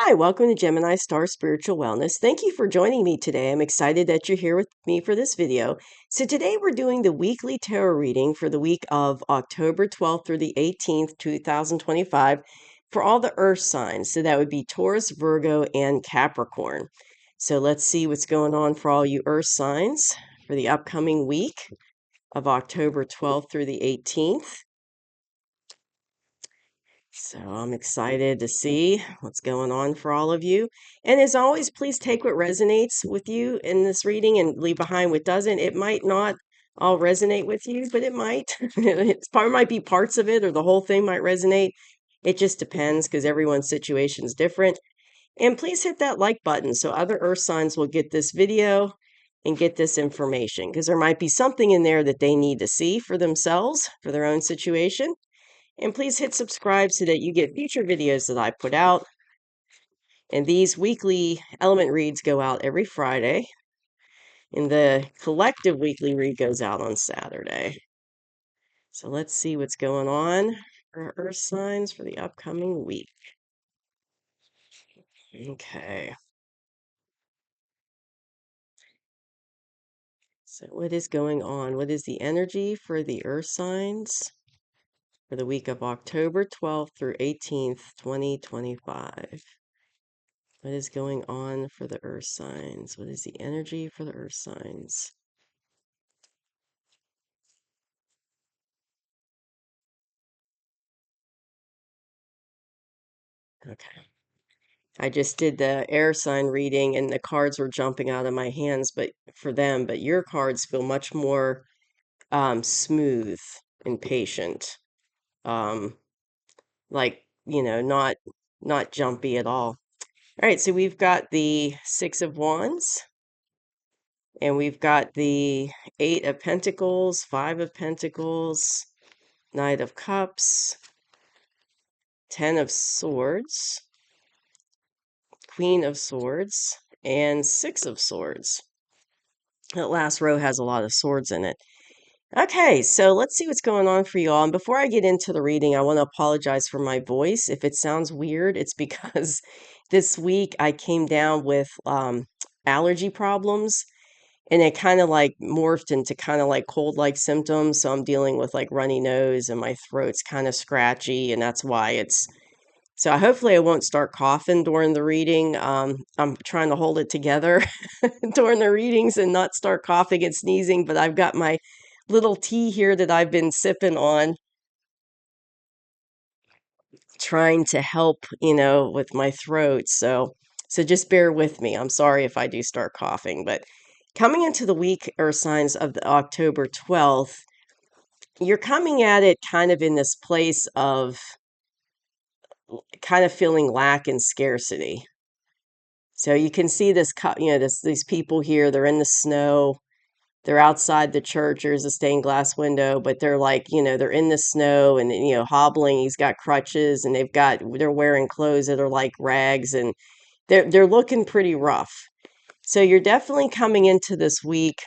Hi, welcome to Gemini Star Spiritual Wellness. Thank you for joining me today. I'm excited that you're here with me for this video. So today we're doing the weekly tarot reading for the week of October 12th through the 18th, 2025 for all the earth signs. So that would be Taurus, Virgo, and Capricorn. So let's see what's going on for all you earth signs for the upcoming week of October 12th through the 18th. So I'm excited to see what's going on for all of you. And as always, please take what resonates with you in this reading and leave behind what doesn't. It might not all resonate with you, but it might. Might be parts of it or the whole thing might resonate. It just depends because everyone's situation is different. And please hit that like button so other earth signs will get this video and get this information because there might be something in there that they need to see for themselves, for their own situation. And please hit subscribe so that you get future videos that I put out. And these weekly element reads go out every Friday. And the collective weekly read goes out on Saturday. So let's see what's going on for our earth signs for the upcoming week. Okay. So what is going on? What is the energy for the earth signs for the week of October 12th through 18th, 2025? What is going on for the earth signs? What is the energy for the earth signs? Okay. I just did the air sign reading and the cards were jumping out of my hands, but for them, but your cards feel much more smooth and patient. Um, like, not jumpy at all. All right, so we've got the Six of Wands, and we've got the Eight of Pentacles, Five of Pentacles, Knight of Cups, Ten of Swords, Queen of Swords, and Six of Swords. That last row has a lot of swords in it. Okay, so let's see what's going on for you all. And before I get into the reading, I want to apologize for my voice. If it sounds weird, it's because this week I came down with allergy problems and it kind of like morphed into kind of like cold-like symptoms. So I'm dealing with like runny nose and my throat's kind of scratchy, and that's why it's so hopefully I won't start coughing during the reading. I'm trying to hold it together during the readings and not start coughing and sneezing, but I've got my little tea here that I've been sipping on, trying to help, with my throat. So just bear with me. I'm sorry if I do start coughing, but coming into the week or signs of the October 12th, you're coming at it kind of in this place of kind of feeling lack and scarcity. So you can see these people here, they're in the snow. They're outside the church. There's a stained glass window, but they're like, they're in the snow and, hobbling. He's got crutches and they're wearing clothes that are like rags and they're looking pretty rough. So you're definitely coming into this week,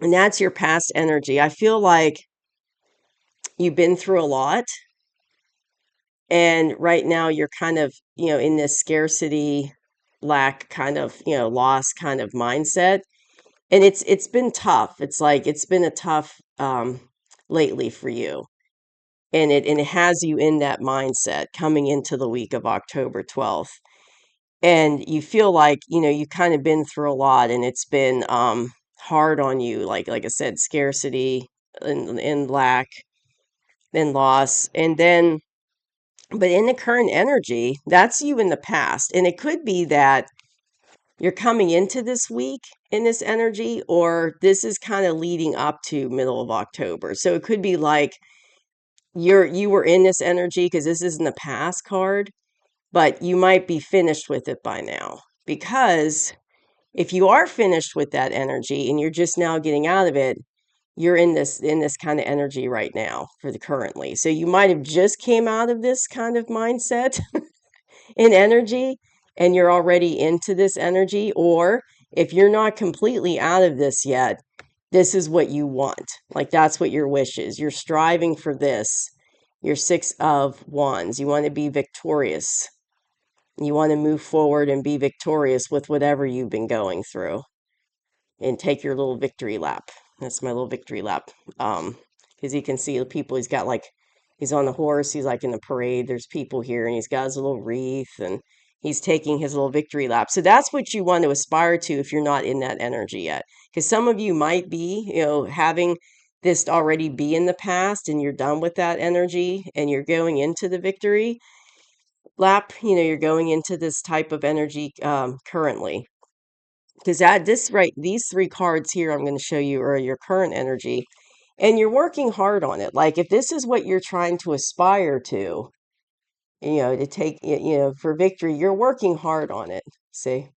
and that's your past energy. I feel like you've been through a lot, and right now you're kind of, in this scarcity, lack kind of, loss kind of mindset. And it's been tough. It's like it's been a tough lately for you. And it has you in that mindset coming into the week of October 12th. And you feel like, you kind of been through a lot and it's been hard on you, like I said, scarcity and lack and loss. And then but in the current energy, that's you in the past. And it could be that you're coming into this week in this energy, or this is kind of leading up to middle of October. So it could be like you were in this energy because this isn't a past card, but you might be finished with it by now. Because if you are finished with that energy and you're just now getting out of it, you're in this kind of energy right now for the currently. So you might have just came out of this kind of mindset in energy and you're already into this energy, or if you're not completely out of this yet, this is what you want. Like that's what your wish is. You're striving for this. Your Six of Wands. You want to be victorious. You want to move forward and be victorious with whatever you've been going through and take your little victory lap. That's my little victory lap. Because you can see the people, he's got like, he's on the horse, he's like in the parade, there's people here, and he's got his little wreath, and he's taking his little victory lap. So that's what you want to aspire to if you're not in that energy yet. Because some of you might be, having this already be in the past and you're done with that energy and you're going into the victory lap, you're going into this type of energy currently. Because these three cards here I'm going to show you are your current energy, and you're working hard on it. Like if this is what you're trying to aspire to, to take, for victory, you're working hard on it. See,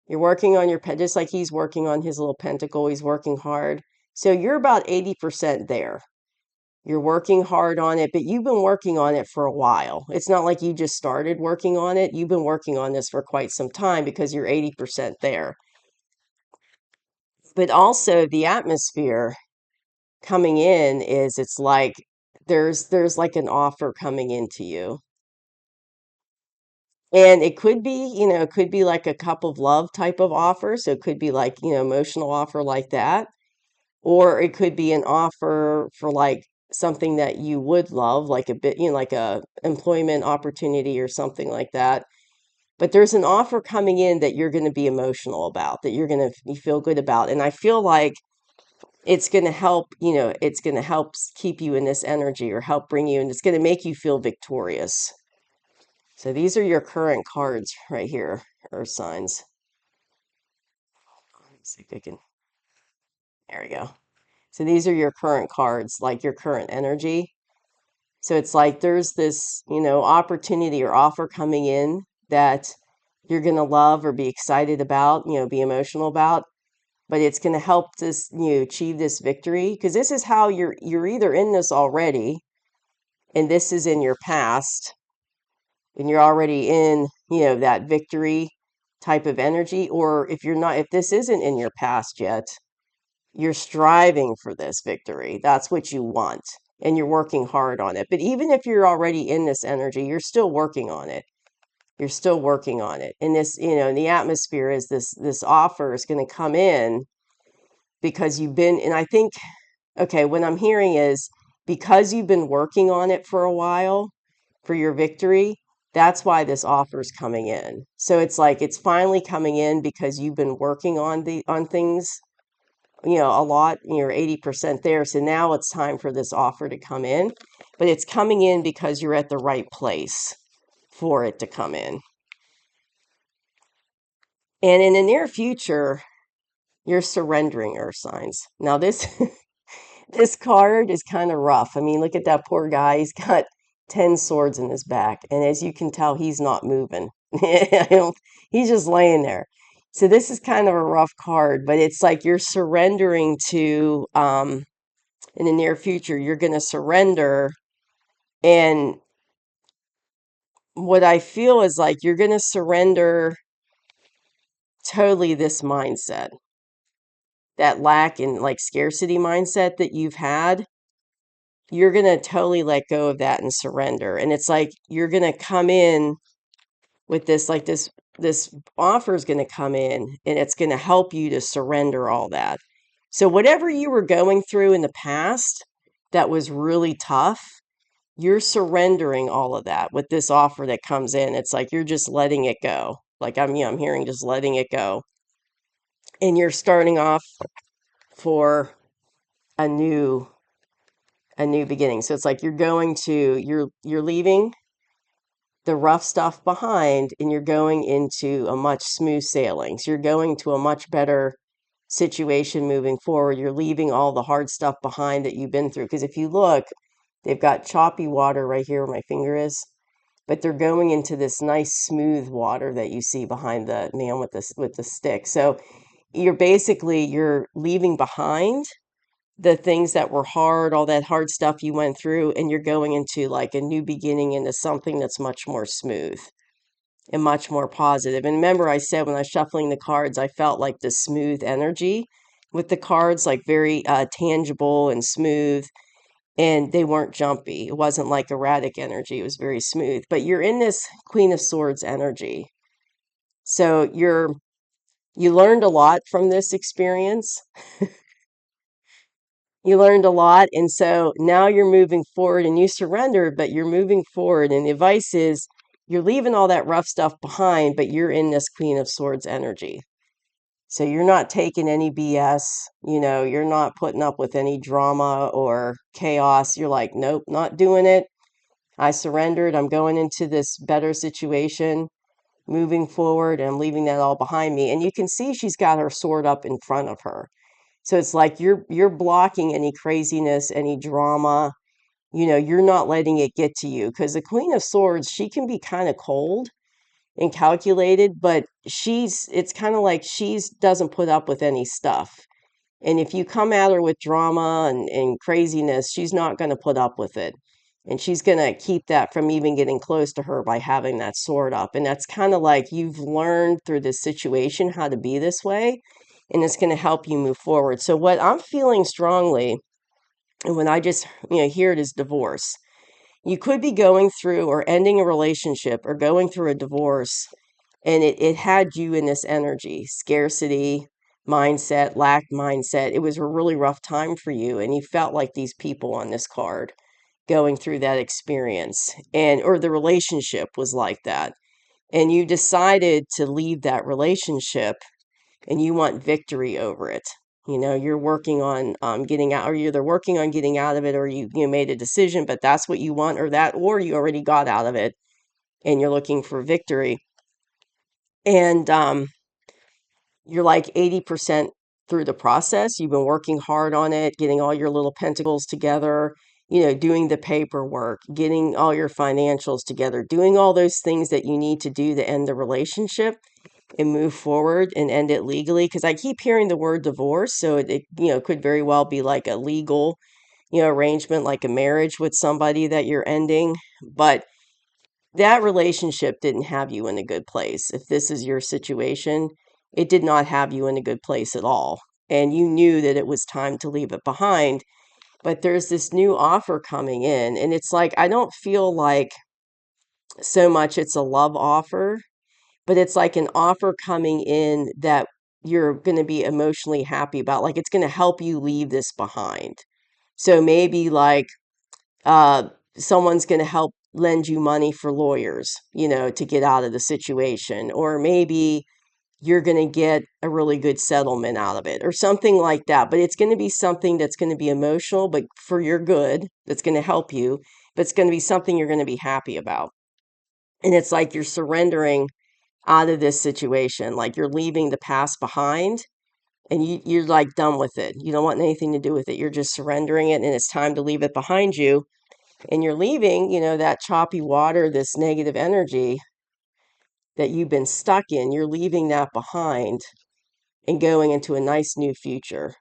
you're working on your just like he's working on his little pentacle. He's working hard. So you're about 80% there. You're working hard on it, but you've been working on it for a while. It's not like you just started working on it. You've been working on this for quite some time because you're 80% there. But also the atmosphere coming in is it's like there's like an offer coming into you. And it could be, it could be like a cup of love type of offer. So it could be like, emotional offer like that. Or it could be an offer for like something that you would love, like a bit, like a employment opportunity or something like that. But there's an offer coming in that you're going to be emotional about, that you're going to feel good about. And I feel like it's going to help, it's going to help keep you in this energy or help bring you, and it's going to make you feel victorious. So these are your current cards right here, earth signs. Let's see if I can, there we go. So these are your current cards, like your current energy. So it's like there's this, opportunity or offer coming in that you're going to love or be excited about, be emotional about, but it's going to help this, achieve this victory, because this is how you're either in this already and this is in your past and you're already in, that victory type of energy, or if you're not, if this isn't in your past yet, you're striving for this victory. That's what you want. And you're working hard on it. But even if you're already in this energy, you're still working on it. You're still working on it. And this, the atmosphere is this offer is going to come in because you've been, and I think, okay, what I'm hearing is because you've been working on it for a while for your victory, that's why this offer is coming in. So it's like it's finally coming in because you've been working on things, a lot, you're 80% there. So now it's time for this offer to come in, but it's coming in because you're at the right place for it to come in. And in the near future, you're surrendering, earth signs. Now this this card is kind of rough. I mean, look at that poor guy. He's got 10 swords in his back. And as you can tell, he's not moving. He's just laying there. So this is kind of a rough card, but it's like you're surrendering to, in the near future, you're going to surrender. And what I feel is like you're going to surrender totally this mindset, that lack and like scarcity mindset that you've had. You're going to totally let go of that and surrender. And it's like you're going to come in with this, like this offer is going to come in and it's going to help you to surrender all that. So whatever you were going through in the past that was really tough, you're surrendering all of that with this offer that comes in. It's like you're just letting it go. Like I'm hearing just letting it go. And you're starting off for a new beginning. So it's like you're leaving the rough stuff behind and you're going into a much smooth sailing. So you're going to a much better situation moving forward. You're leaving all the hard stuff behind that you've been through. Because if you look, they've got choppy water right here where my finger is, but they're going into this nice smooth water that you see behind the man with the stick. So you're leaving behind the things that were hard, all that hard stuff you went through, and you're going into like a new beginning into something that's much more smooth and much more positive. And remember, I said when I was shuffling the cards, I felt like the smooth energy with the cards, like very tangible and smooth. and they weren't jumpy. It wasn't like erratic energy. It was very smooth. But you're in this Queen of Swords energy. So you learned a lot from this experience. You learned a lot, and so now you're moving forward and you surrendered, but you're moving forward. And the advice is you're leaving all that rough stuff behind, but you're in this Queen of Swords energy. So you're not taking any BS, you're not putting up with any drama or chaos. You're like, nope, not doing it. I surrendered. I'm going into this better situation, moving forward, and I'm leaving that all behind me. And you can see she's got her sword up in front of her. So it's like you're blocking any craziness, any drama. You're not letting it get to you, because the Queen of Swords, she can be kind of cold and calculated, but it's kind of like she's doesn't put up with any stuff. And if you come at her with drama and craziness, she's not going to put up with it. And she's going to keep that from even getting close to her by having that sword up. And that's kind of like you've learned through this situation how to be this way, and it's going to help you move forward. So what I'm feeling strongly, and when I just, hear it, is divorce. You could be going through or ending a relationship or going through a divorce, and it had you in this energy, scarcity mindset, lack mindset. It was a really rough time for you, and you felt like these people on this card going through that experience, and or the relationship was like that, and you decided to leave that relationship, and you want victory over it. You're working on getting out, or you're either working on getting out of it, or you made a decision, but that's what you want, or you already got out of it and you're looking for victory. And you're like 80% through the process. You've been working hard on it, getting all your little pentacles together, doing the paperwork, getting all your financials together, doing all those things that you need to do to end the relationship and move forward and end it legally. Because I keep hearing the word divorce, so it could very well be like a legal, arrangement, like a marriage with somebody that you're ending. But that relationship didn't have you in a good place. If this is your situation, it did not have you in a good place at all. And you knew that it was time to leave it behind. But there's this new offer coming in. And it's like, I don't feel like so much it's a love offer, but it's like an offer coming in that you're going to be emotionally happy about. Like it's going to help you leave this behind. So maybe like uh, someone's going to help lend you money for lawyers, to get out of the situation. Or maybe you're going to get a really good settlement out of it or something like that. But it's going to be something that's going to be emotional, but for your good, that's going to help you. But it's going to be something you're going to be happy about. And it's like you're surrendering out of this situation, like you're leaving the past behind, and you're like done with it. You don't want anything to do with it. You're just surrendering it, and it's time to leave it behind you. And you're leaving, that choppy water, this negative energy that you've been stuck in. You're leaving that behind and going into a nice new future,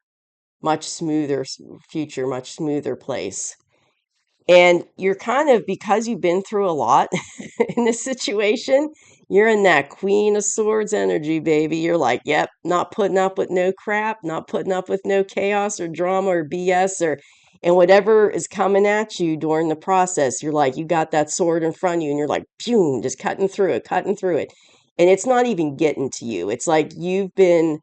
much smoother future, much smoother place. And you're kind of, because you've been through a lot in this situation, you're in that Queen of Swords energy, baby. You're like, yep, not putting up with no crap, not putting up with no chaos or drama or BS and whatever is coming at you during the process. You're like, you got that sword in front of you and you're like, boom, just cutting through it, cutting through it. And it's not even getting to you. It's like you've been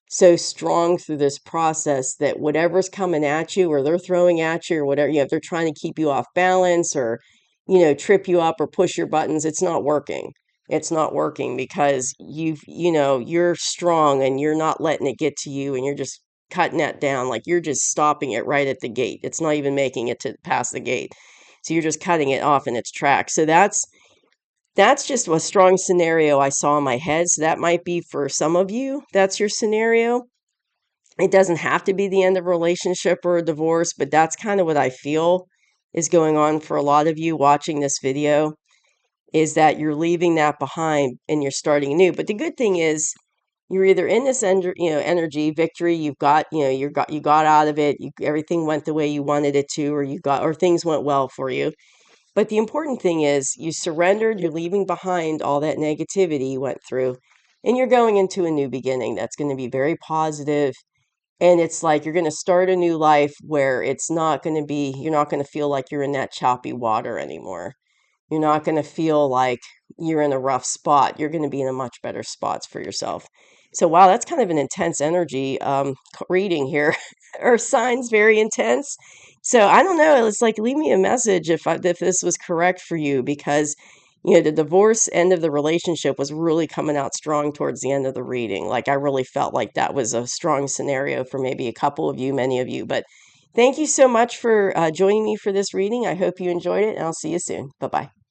so strong through this process that whatever's coming at you or they're throwing at you or whatever, if they're trying to keep you off balance or, trip you up or push your buttons, it's not working. It's not working because you're strong and you're not letting it get to you, and you're just cutting that down. Like you're just stopping it right at the gate. It's not even making it to past the gate. So you're just cutting it off in its tracks. So that's just a strong scenario I saw in my head. So that might be for some of you, that's your scenario. It doesn't have to be the end of a relationship or a divorce, but that's kind of what I feel is going on for a lot of you watching this video, is that you're leaving that behind and you're starting new. But the good thing is you're either in this energy victory, you got out of it, everything went the way you wanted it to, or things went well for you. But the important thing is you surrendered, you're leaving behind all that negativity you went through, and you're going into a new beginning that's going to be very positive. And it's like you're going to start a new life where it's not going to be, you're not going to feel like you're in that choppy water anymore. You're not going to feel like you're in a rough spot. You're going to be in a much better spots for yourself. So, wow, that's kind of an intense energy reading here. Earth signs very intense. So, I don't know. It's like leave me a message if this was correct for you, because the divorce end of the relationship was really coming out strong towards the end of the reading. Like I really felt like that was a strong scenario for maybe a couple of you, many of you. But thank you so much for joining me for this reading. I hope you enjoyed it, and I'll see you soon. Bye bye.